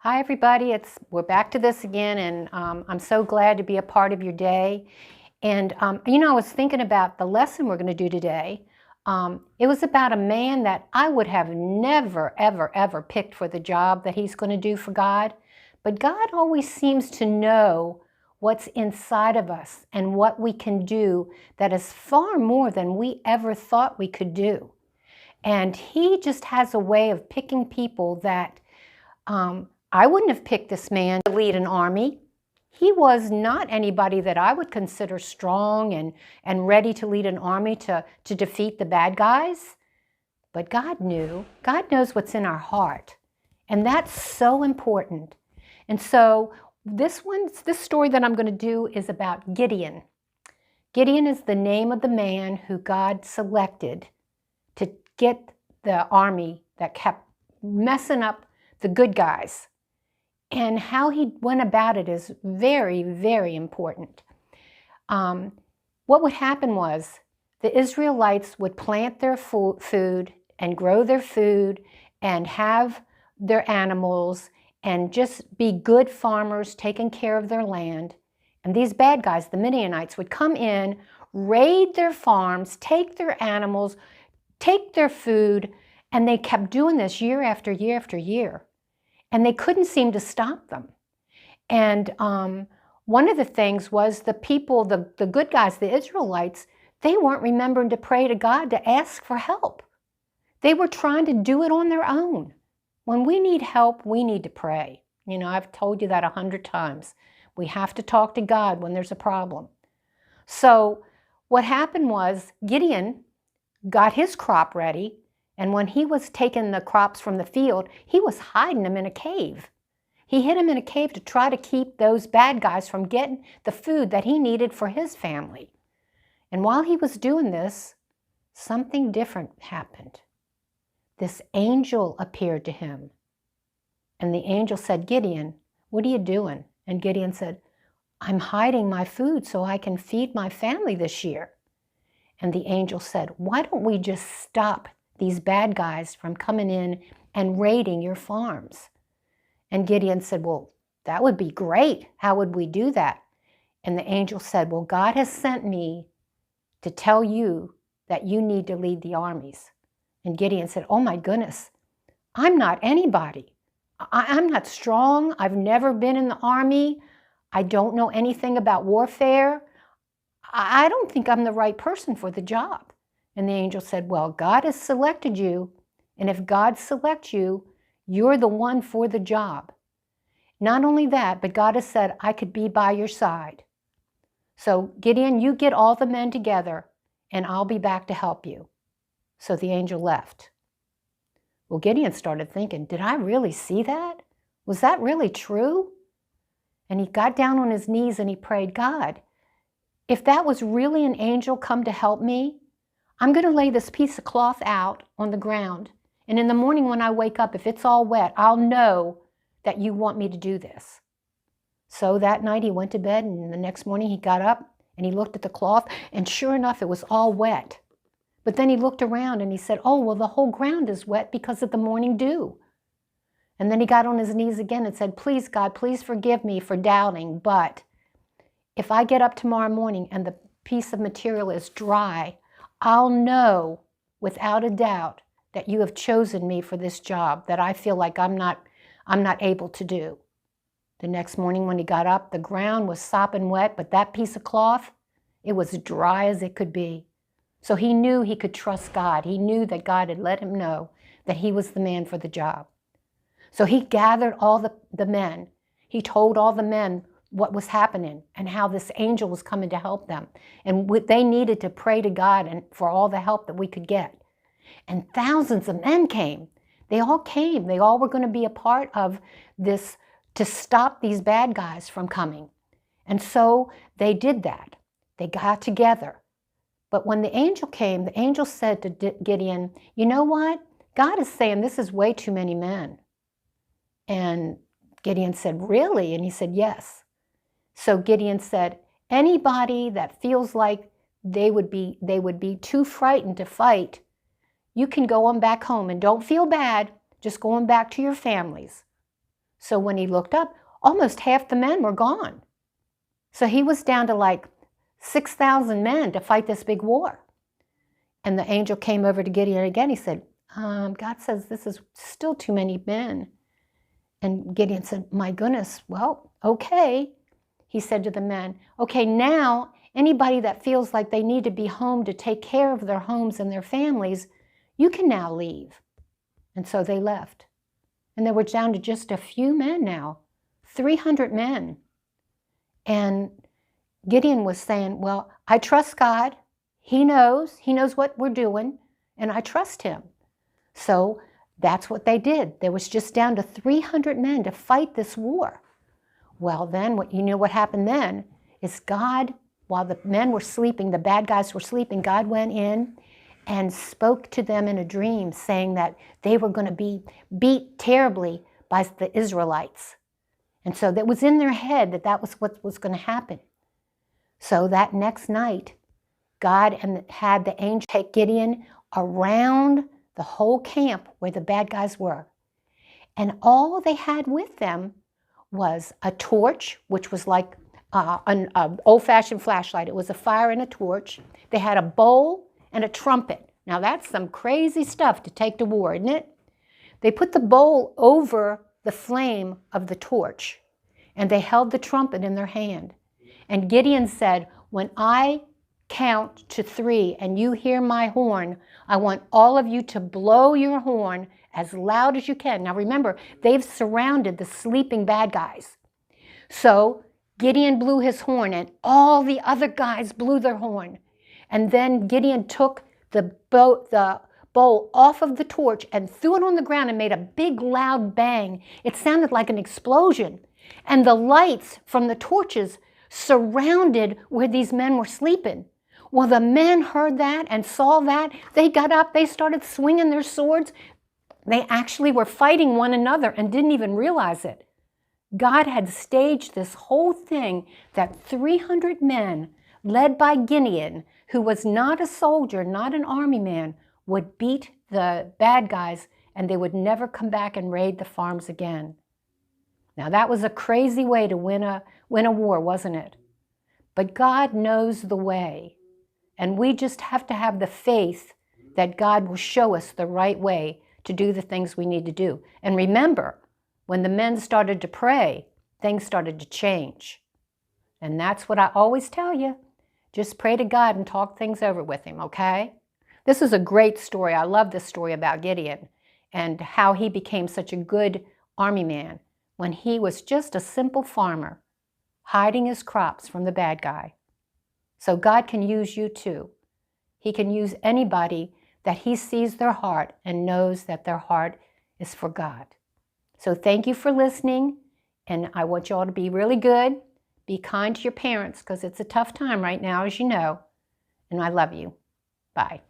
Hi everybody, we're back to this again, and I'm so glad to be a part of your day. And I was thinking about the lesson we're going to do today. It was about a man that I would have never, ever, ever picked for the job that he's going to do for God. But God always seems to know what's inside of us and what we can do that is far more than we ever thought we could do. And he just has a way of picking people that I wouldn't have picked this man to lead an army. He was not anybody that I would consider strong and ready to lead an army to defeat the bad guys. But God knew. God knows what's in our heart. And that's so important. And so this story that I'm going to do is about Gideon. Gideon is the name of the man who God selected to get the army that kept messing up the good guys. And how he went about it is very, very important. What would happen was the Israelites would plant their food and grow their food and have their animals and just be good farmers taking care of their land. And these bad guys, the Midianites, would come in, raid their farms, take their animals, take their food, and they kept doing this year after year after year. And they couldn't seem to stop them. And one of the things was the people, the good guys, the Israelites, they weren't remembering to pray to God to ask for help. They were trying to do it on their own. When we need help, we need to pray. I've told you that 100 times. We have to talk to God when there's a problem. So what happened was Gideon got his crop ready. And when he was taking the crops from the field, he was hiding them in a cave. He hid them in a cave to try to keep those bad guys from getting the food that he needed for his family. And while he was doing this, something different happened. This angel appeared to him. And the angel said, "Gideon, what are you doing?" And Gideon said, "I'm hiding my food so I can feed my family this year." And the angel said, "Why don't we just stop these bad guys from coming in and raiding your farms?" And Gideon said, "Well, that would be great. How would we do that?" And the angel said, "Well, God has sent me to tell you that you need to lead the armies." And Gideon said, "Oh my goodness, I'm not anybody. I'm not strong. I've never been in the army. I don't know anything about warfare. I don't think I'm the right person for the job." And the angel said, "Well, God has selected you, and if God selects you, you're the one for the job. Not only that, but God has said, I could be by your side. So Gideon, you get all the men together, and I'll be back to help you." So the angel left. Well, Gideon started thinking, did I really see that? Was that really true? And he got down on his knees and he prayed, "God, if that was really an angel come to help me, I'm going to lay this piece of cloth out on the ground. And in the morning when I wake up, if it's all wet, I'll know that you want me to do this." So that night he went to bed, and the next morning he got up and he looked at the cloth, and sure enough, it was all wet. But then he looked around and he said, "Oh, well, the whole ground is wet because of the morning dew." And then he got on his knees again and said, "Please, God, please forgive me for doubting, but if I get up tomorrow morning and the piece of material is dry, I'll know without a doubt that you have chosen me for this job that I feel like I'm not able to do." The next morning when he got up, the ground was sopping wet, but that piece of cloth, it was dry as it could be. So he knew he could trust God. He knew that God had let him know that he was the man for the job. So he gathered all the men. He told all the men what was happening and how this angel was coming to help them. And they needed to pray to God and for all the help that we could get. And thousands of men came. They all came. They all were going to be a part of this to stop these bad guys from coming. And so they did that. They got together. But when the angel came, the angel said to Gideon, "You know what? God is saying this is way too many men." And Gideon said, "Really?" And he said, "Yes." So Gideon said, "Anybody that feels like they would be too frightened to fight, you can go on back home and don't feel bad, just going back to your families." So when he looked up, almost half the men were gone. So he was down to like 6,000 men to fight this big war. And the angel came over to Gideon again. He said, God says this is still too many men. And Gideon said, my goodness, well, okay. He said to the men, okay, now anybody that feels like they need to be home to take care of their homes and their families, you can now leave. And so they left. And they were down to just a few men now, 300 men. And Gideon was saying, well, I trust God. He knows what we're doing, and I trust him. So that's what they did. There was just down to 300 men to fight this war. Well, then, what happened then is God, while the men were sleeping, the bad guys were sleeping, God went in and spoke to them in a dream, saying that they were going to be beat terribly by the Israelites. And so that was in their head that was what was going to happen. So that next night, God had the angel take Gideon around the whole camp where the bad guys were. And all they had with them was a torch, which was like an old-fashioned flashlight. It was a fire and a torch. They had a bowl and a trumpet. Now that's some crazy stuff to take to war, isn't it? They put the bowl over the flame of the torch, and they held the trumpet in their hand. And Gideon said, when I count to 3 and you hear my horn, I want all of you to blow your horn as loud as you can. Now remember, they've surrounded the sleeping bad guys. So Gideon blew his horn and all the other guys blew their horn. And then Gideon took the bowl off of the torch and threw it on the ground and made a big loud bang. It sounded like an explosion. And the lights from the torches surrounded where these men were sleeping. Well, the men heard that and saw that. They got up, they started swinging their swords. They actually were fighting one another and didn't even realize it. God had staged this whole thing that 300 men, led by Gideon, who was not a soldier, not an army man, would beat the bad guys and they would never come back and raid the farms again. Now that was a crazy way to win a war, wasn't it? But God knows the way. And we just have to have the faith that God will show us the right way to do the things we need to do. And remember, when the men started to pray, things started to change. And that's what I always tell you. Just pray to God and talk things over with him, okay? This is a great story. I love this story about Gideon and how he became such a good army man when he was just a simple farmer hiding his crops from the bad guy. So God can use you too. He can use anybody that he sees their heart and knows that their heart is for God. So thank you for listening, and I want you all to be really good. Be kind to your parents because it's a tough time right now, as you know, and I love you. Bye.